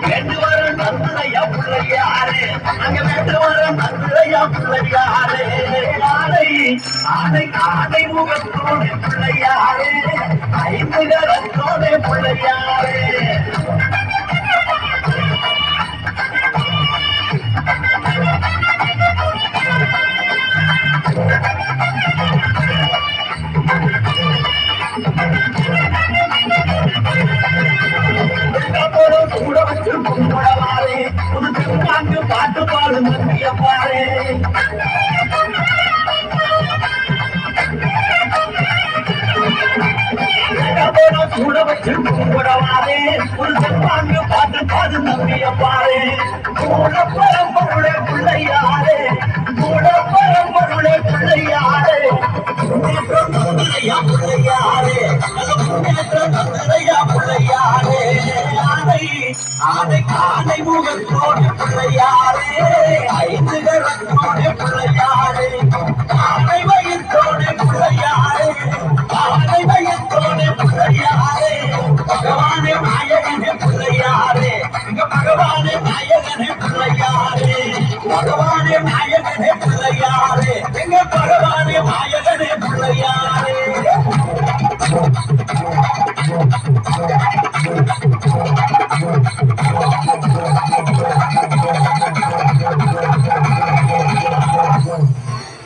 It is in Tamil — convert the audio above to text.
வேண்டு வர நந்துரையா பிள்ளையாரே அங்க வேண்டு வர நந்துரையா பிள்ளையாரே ஆடை ஆடை ஆடை முகத்தோடு பிள்ளையாரே ஐந்து கரத்தோடு பிள்ளையாரே கூட வச்சு கும்பிடவாரே ஒரு திருப்பாங்கு பாட்டு பாடு மத்தியப்பாரே கூட வச்சு கும்பிடவாரே ஒரு திருப்பாங்கு பாட்டு பாடு மத்தியப்பாரே கூட பரம்பொருளே பிள்ளையாரே கூட பரம்பொருளே பிள்ளையாரே பிள்ளையாரே பிள்ளையாரே ஆனை ஆனை முகத்தோடு பிள்ளையாரே ஐந்து கரத்தோடு பிள்ளையாரே ஆனை வயிற்றோடு பிள்ளையாரே ஆனை வயிற்றோடு பிள்ளையாரே பகவானே நாயகனே பிள்ளையாரே இங்க பகவானே நாயகனே பிள்ளையாரே பகவானே நாயகனே பிள்ளையாரே எங்க பகவானே நாயகனே பிள்ளையாரே Thank you.